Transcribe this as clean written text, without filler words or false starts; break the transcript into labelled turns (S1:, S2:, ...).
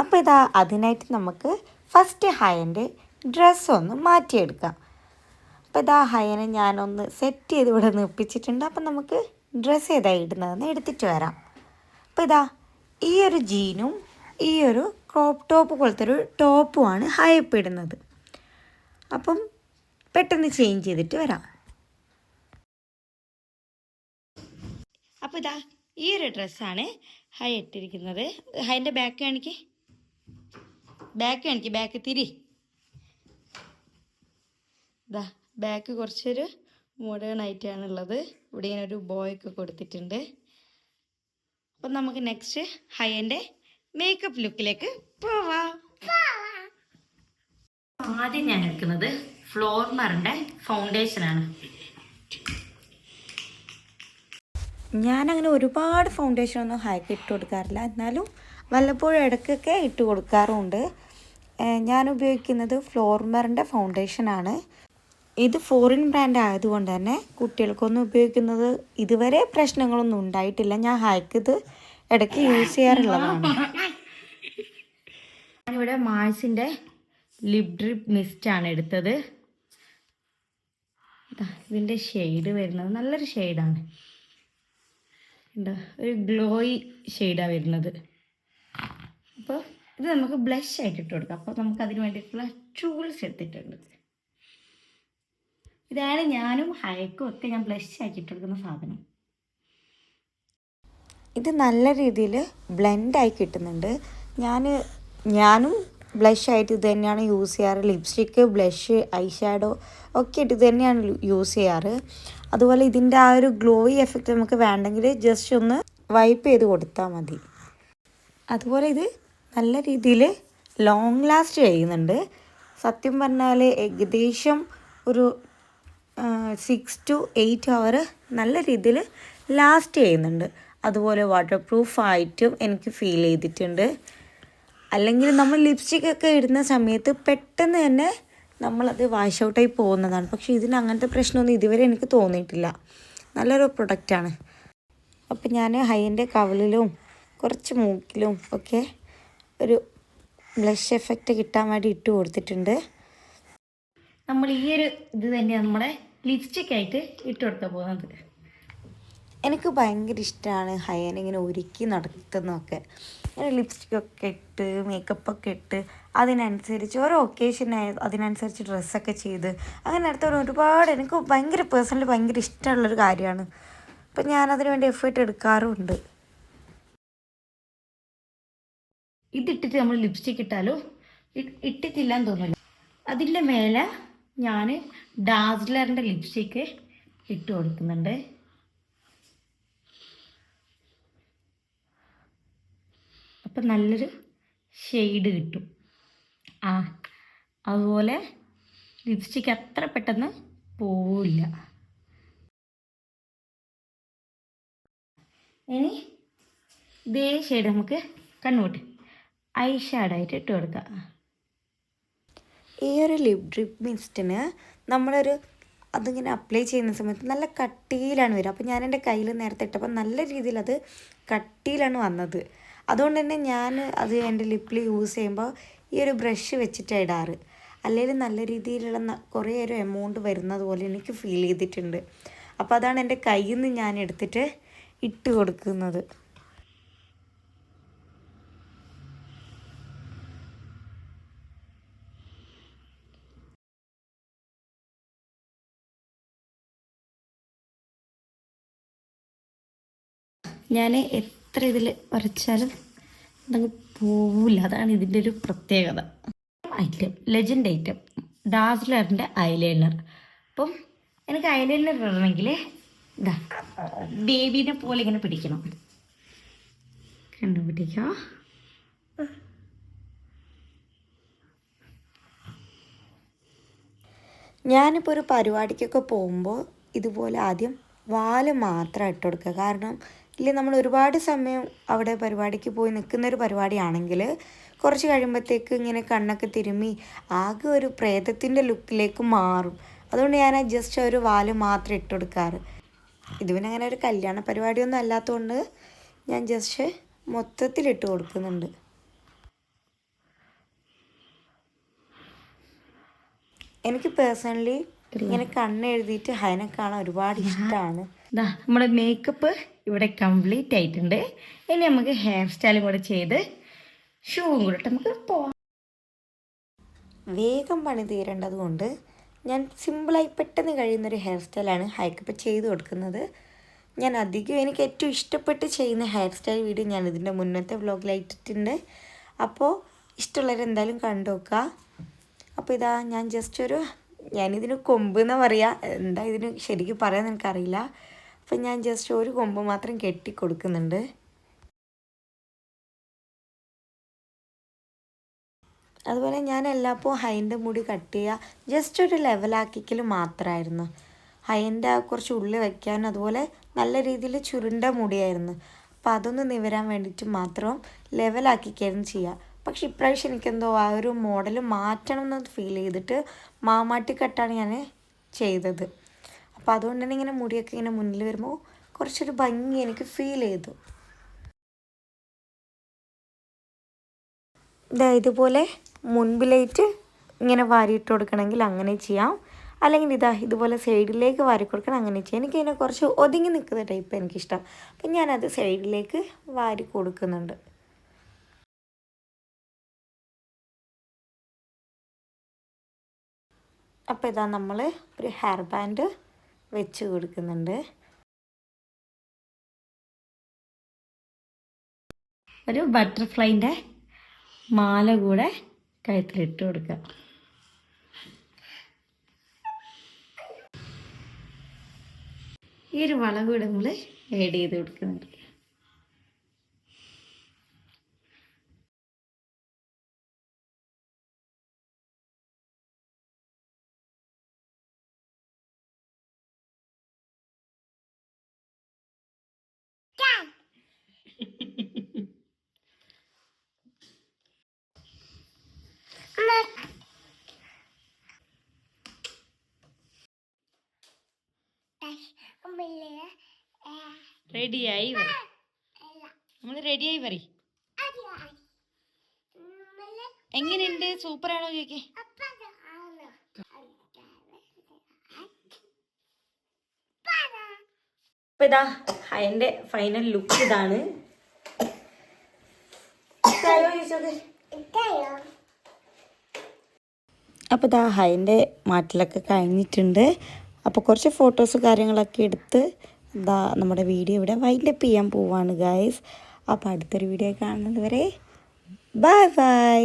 S1: അപ്പോൾ ഇതാ അതിനായിട്ട് നമുക്ക് ഫസ്റ്റ് ഹയൻ്റെ ഡ്രസ്സൊന്ന് മാറ്റിയെടുക്കാം. അപ്പോൾ ഇതാ ഹയനെ ഞാനൊന്ന് സെറ്റ് ചെയ്ത് ഇവിടെ നിർപ്പിച്ചിട്ടുണ്ട്. അപ്പം നമുക്ക് ഡ്രസ്സ് ഏതാ ഇടുന്നതെന്ന് എടുത്തിട്ട് വരാം. അപ്പോൾ ഇതാ ഈ ഒരു ജീനും ഈ ഒരു ക്രോപ്പ് ടോപ്പ് പോലത്തെ ഒരു ടോപ്പുമാണ് ഹയപ്പ് ഇടുന്നത്. അപ്പം പെട്ടെന്ന് ചേഞ്ച് ചെയ്തിട്ട് വരാം. അപ്പോൾ ഇതാ ഈ ഒരു ഡ്രസ്സാണ് ഹൈ ഇട്ടിരിക്കുന്നത്. ഹൈൻ്റെ ബാക്ക് കാണിക്ക്, ബാക്ക് തിരി. ഇതാ ബാക്ക് കുറച്ചൊരു മോഡേൺ ആയിട്ടാണുള്ളത്. ഇവിടെ ഇങ്ങനെ ഒരു ബോയൊക്കെ കൊടുത്തിട്ടുണ്ട്. അപ്പം നമുക്ക് നെക്സ്റ്റ് ഹൈൻ്റെ മേക്കപ്പ് ലുക്കിലേക്ക് പോവാം. ആദ്യം ഞാൻ എടുക്കുന്നത് ഫ്ലോർമറിൻ്റെ ഫൗണ്ടേഷനാണ്. ഞാനങ്ങനെ ഒരുപാട് ഫൗണ്ടേഷനൊന്നും ഹൈക്ക് ഇട്ട് കൊടുക്കാറില്ല, എന്നാലും വല്ലപ്പോഴും ഇടയ്ക്കൊക്കെ ഇട്ട് കൊടുക്കാറുമുണ്ട്. ഞാൻ ഉപയോഗിക്കുന്നത് ഫ്ലോർമറിൻ്റെ ഫൗണ്ടേഷനാണ്. ഇത് ഫോറിൻ ബ്രാൻഡ് ആയതുകൊണ്ട് തന്നെ കുട്ടികൾക്കൊന്നും ഉപയോഗിക്കുന്നത് ഇതുവരെ പ്രശ്നങ്ങളൊന്നും ഉണ്ടായിട്ടില്ല. ഞാൻ ഹൈക്ക് ഇത് ഇടയ്ക്ക് യൂസ് ചെയ്യാറുള്ളതാണ്. ഞാനിവിടെ മാഴ്സിൻ്റെ ലിപ് ഡ്രിപ്പ് മിസ്റ്റാണ് എടുത്തത്. ഇതിൻ്റെ ഷെയ്ഡ് വരുന്നത് നല്ലൊരു ഷെയ്ഡാണ്. ഒരു ഗ്ലോയി ഷെയ്ഡാണ് വരുന്നത്. അപ്പോൾ ഇത് നമുക്ക് ബ്ലഷ് ആയിട്ട് ഇട്ട് കൊടുക്കാം. അപ്പോൾ നമുക്ക് അതിന് വേണ്ടിയിട്ടുള്ള ടൂൾസ് എടുത്തിട്ടുണ്ട്. ഇതാണ് ഞാനും ഹൈക്കും ഒക്കെ ഞാൻ ബ്ലഷ് ആക്കി ഇട്ട് കൊടുക്കുന്ന സാധനം. ഇത് നല്ല രീതിയിൽ ബ്ലെൻഡായി കിട്ടുന്നുണ്ട്. ഞാനും ബ്ലഷ് ആയിട്ട് ഇത് തന്നെയാണ് യൂസ് ചെയ്യാറ്. ലിപ്സ്റ്റിക്ക്, ബ്ലഷ്, ഐ ഷാഡോ ഒക്കെ ഇട്ട് ഇത് തന്നെയാണ് യൂസ് ചെയ്യാറ്. അതുപോലെ ഇതിൻ്റെ ആ ഒരു ഗ്ലോയി എഫക്റ്റ് നമുക്ക് വേണ്ടെങ്കിൽ ജസ്റ്റ് ഒന്ന് വൈപ്പ് ചെയ്ത് കൊടുത്താൽ മതി. അതുപോലെ ഇത് നല്ല രീതിയിൽ ലോങ് ലാസ്റ്റ് ചെയ്യുന്നുണ്ട്. സത്യം പറഞ്ഞാൽ ഏകദേശം ഒരു 6 to 8 hour നല്ല രീതിയിൽ ലാസ്റ്റ് ചെയ്യുന്നുണ്ട്. അതുപോലെ വാട്ടർ പ്രൂഫ് ആയിട്ടും എനിക്ക് ഫീൽ ചെയ്തിട്ടുണ്ട്. അല്ലെങ്കിൽ നമ്മൾ ലിപ്സ്റ്റിക്കൊക്കെ ഇടുന്ന സമയത്ത് പെട്ടെന്ന് തന്നെ നമ്മളത് വാഷ് ഔട്ടായി പോകുന്നതാണ്. പക്ഷേ ഇതിന് അങ്ങനത്തെ പ്രശ്നമൊന്നും ഇതുവരെ എനിക്ക് തോന്നിയിട്ടില്ല. നല്ലൊരു പ്രൊഡക്റ്റാണ്. അപ്പം ഞാൻ ഹൈൻ്റെ കവിളിലും കുറച്ച് മൂക്കിലും ഒക്കെ ഒരു ബ്ലഷ് എഫക്റ്റ് കിട്ടാൻ വേണ്ടി ഇട്ട് കൊടുത്തിട്ടുണ്ട്. നമ്മൾ ഈ ഒരു ഇത് തന്നെയാണ് നമ്മുടെ ലിപ്സ്റ്റിക്കായിട്ട് ഇട്ട് കൊടുക്കാൻ പോകുന്നത്. എനിക്ക് ഭയങ്കര ഇഷ്ടമാണ് ഹൈനെ ഇങ്ങനെ ഒരുക്കി നടത്തുന്നതൊക്കെ. ഇങ്ങനെ ലിപ്സ്റ്റിക്കൊക്കെ ഇട്ട് മേക്കപ്പൊക്കെ ഇട്ട് അതിനനുസരിച്ച് ഓരോ ഒക്കേഷനായി അതിനനുസരിച്ച് ഡ്രസ്സൊക്കെ ചെയ്ത് അങ്ങനെ അടുത്ത ഒരുപാട് എനിക്ക് പേഴ്സണലി ഭയങ്കര ഇഷ്ടമുള്ളൊരു കാര്യമാണ്. അപ്പം ഞാനതിന് വേണ്ടി എഫേർട്ട് എടുക്കാറുമുണ്ട്. ഇതിട്ടിട്ട് നമ്മൾ ലിപ്സ്റ്റിക്ക് ഇട്ടാലോ ഇട്ടിട്ടില്ലാന്ന് തോന്നില്ല. അതിൻ്റെ മേലെ ഞാൻ ഡാസ്ലറിൻ്റെ ലിപ്സ്റ്റിക്ക് ഇട്ട് കൊടുക്കുന്നുണ്ട്. അപ്പം നല്ലൊരു ഷെയ്ഡ് കിട്ടും. അതുപോലെ ലിപ്സ്റ്റിക്ക് അത്ര പെട്ടെന്ന് പോവില്ല. ഇനി ഇതേ ഷെയ്ഡ് നമുക്ക് കണ്ണൂട്ട് ഐ ഷാഡായിട്ട് ഇട്ട് കൊടുക്കാം. ഈ ഒരു ലിപ് ഡ്രിപ്പ് മിസ്റ്റിന് അതിങ്ങനെ അപ്ലൈ ചെയ്യുന്ന സമയത്ത് നല്ല കട്ടിയിലാണ് വരിക. അപ്പോൾ ഞാൻ എൻ്റെ കയ്യിൽ നേരത്തെ ഇട്ടപ്പോൾ നല്ല രീതിയിൽ അത് കട്ടിയിലാണ് വന്നത്. അതുകൊണ്ട് തന്നെ ഞാൻ അത് എൻ്റെ ലിപ്പിൽ യൂസ് ചെയ്യുമ്പോൾ ഈ ഒരു ബ്രഷ് വെച്ചിട്ടാണ് ഇടാറ്. അല്ലെങ്കിൽ നല്ല രീതിയിലുള്ള കുറേ ഒരു എമൗണ്ട് വരുന്നത് പോലെ എനിക്ക് ഫീൽ ചെയ്തിട്ടുണ്ട്. അപ്പോൾ അതാണ് എൻ്റെ കയ്യിൽ നിന്ന് ഞാൻ എടുത്തിട്ട് ഇട്ട് കൊടുക്കുന്നത്. ഞാൻ എത്ര ഇതിൽ വരച്ചാലും നമുക്ക് പോവില്ല. അതാണ് ഇതിൻ്റെ ഒരു പ്രത്യേകത. ലെജൻഡ് ഐറ്റം ഡാസ്ലറിൻ്റെ ഐലൈനർ. അപ്പം എനിക്ക് ഐലൈനർ ഇടണമെങ്കിൽ ഇതാ ബേബീനെ പോലെ ഇങ്ങനെ പിടിക്കണം. കണ്ടുപിടിക്കാം. ഞാനിപ്പോൾ ഒരു പരിപാടിക്കൊക്കെ പോകുമ്പോൾ ഇതുപോലെ ആദ്യം വാല് മാത്രം ഇട്ട് കൊടുക്കുക. കാരണം ഇല്ല, നമ്മൾ ഒരുപാട് സമയം അവിടെ പരിപാടിക്ക് പോയി നിൽക്കുന്നൊരു പരിപാടിയാണെങ്കിൽ കുറച്ച് കഴിയുമ്പോഴത്തേക്ക് ഇങ്ങനെ കണ്ണൊക്കെ തിരുമ്മി ആകെ ഒരു പ്രേതത്തിൻ്റെ ലുക്കിലേക്ക് മാറും. അതുകൊണ്ട് ഞാൻ ജസ്റ്റ് ഒരു വാല് മാത്രം ഇട്ട് കൊടുക്കാറ്. ഇത് പിന്നെ അങ്ങനെ ഒരു കല്യാണ പരിപാടിയൊന്നും അല്ലാത്തതുകൊണ്ട് ഞാൻ ജസ്റ്റ് മൊത്തത്തിലിട്ട് കൊടുക്കുന്നുണ്ട്. എനിക്ക് പേഴ്സണലി ഇങ്ങനെ കണ്ണെഴുതിയിട്ട് ഹൈനെ കാണാൻ ഒരുപാട് ഇഷ്ടമാണ്.
S2: നമ്മുടെ മേക്കപ്പ് ഇവിടെ കംപ്ലീറ്റ് ആയിട്ടുണ്ട്. ഇനി നമുക്ക് ഹെയർ സ്റ്റൈലും കൂടെ ചെയ്ത് ഷൂവും കൂടെ നമുക്ക് പോവാം.
S1: വേഗം പണി തീരേണ്ടത് കൊണ്ട് ഞാൻ സിമ്പിളായി പെട്ടെന്ന് കഴിയുന്നൊരു ഹെയർ സ്റ്റൈലാണ് ഹൈക്കിപ്പോൾ ചെയ്ത് കൊടുക്കുന്നത്. ഞാൻ അധികം എനിക്ക് ഏറ്റവും ഇഷ്ടപ്പെട്ട് ചെയ്യുന്ന ഹെയർ സ്റ്റൈൽ വീഡിയോ ഞാൻ ഇതിൻ്റെ മുന്നത്തെ വ്ലോഗിലായിട്ടിട്ടുണ്ട്. അപ്പോൾ ഇഷ്ടമുള്ളവരെന്തായാലും കണ്ടു നോക്കുക. അപ്പോൾ ഇതാ ഞാൻ ജസ്റ്റ് ഞാനിതിന് കൊമ്പ് എന്ന് പറയുക, എന്താ ഇതിന് ശരിക്കും പറയാൻ എനിക്കറിയില്ല. അപ്പം ഞാൻ ജസ്റ്റ് ഒരു കൊമ്പ് മാത്രം കെട്ടി കൊടുക്കുന്നുണ്ട്. അതുപോലെ ഞാൻ എല്ലാപ്പോൾ ഹൈൻ്റെ മുടി കട്ട് ചെയ്യുക ജസ്റ്റ് ഒരു ലെവലാക്കിക്കൽ മാത്രമായിരുന്നു. ഹൈൻ്റെ കുറച്ച് ഉള്ളിൽ വയ്ക്കാനും അതുപോലെ നല്ല രീതിയിൽ ചുരുണ്ട മുടിയായിരുന്നു. അപ്പോൾ അതൊന്ന് നിവരാൻ വേണ്ടിയിട്ട് മാത്രം ലെവലാക്കിക്കായിരുന്നു ചെയ്യുക. പക്ഷെ ഇപ്രാവശ്യം എനിക്കെന്തോ ആ ഒരു മോഡൽ മാറ്റണം എന്ന് ഫീൽ ചെയ്തിട്ട് മാമാട്ടി കട്ടാണ് ഞാൻ ചെയ്തത്. അപ്പോൾ അതുകൊണ്ട് തന്നെ ഇങ്ങനെ മുടിയൊക്കെ ഇങ്ങനെ മുന്നിൽ വരുമ്പോൾ കുറച്ചൊരു ഭംഗി എനിക്ക് ഫീൽ ചെയ്തു. ഇതുപോലെ മുൻപിലായിട്ട് ഇങ്ങനെ വാരിയിട്ട് കൊടുക്കണമെങ്കിൽ അങ്ങനെ ചെയ്യാം, അല്ലെങ്കിൽ ഇതുപോലെ സൈഡിലേക്ക് വാരി കൊടുക്കണം, അങ്ങനെ ചെയ്യാം. എനിക്കതിനെ കുറച്ച് ഒതുങ്ങി നിൽക്കുന്ന ടൈപ്പ് എനിക്കിഷ്ടം. അപ്പം ഞാനത് സൈഡിലേക്ക് വാരി കൊടുക്കുന്നുണ്ട്. അപ്പോൾ നമ്മൾ ഒരു ഹെയർ ബാൻഡ് വെച്ച് കൊടുക്കുന്നുണ്ട്.
S2: ഒരു ബട്ടർഫ്ലൈൻ്റെ മാല കൂടെ കഴുത്തിലിട്ട് കൊടുക്കുക. ഈ ഒരു വള കൂടെ നമ്മൾ ആഡ് ചെയ്ത് കൊടുക്കുന്നുണ്ട്. റെഡിയായി നമ്മൾ റെഡിയായി പറ. എങ്ങനെയുണ്ട്? സൂപ്പറാണോ ചോദിക്കേ? അപ്പൊ ഇതാ അതിന്റെ ഫൈനൽ ലുക്ക് ഇതാണ്.
S1: അപ്പോൾ ഹൈൻ്റെ മാറ്റലൊക്കെ കഴിഞ്ഞിട്ടുണ്ട്. അപ്പോൾ കുറച്ച് ഫോട്ടോസ് കാര്യങ്ങളൊക്കെ എടുത്ത് നമ്മുടെ വീഡിയോ ഇവിടെ വൈൻഡപ്പ് ചെയ്യാൻ പോവാണ് ഗൈസ്. അപ്പോൾ അടുത്തൊരു വീഡിയോ കാണുന്നത് വരെ ബൈ ബൈ.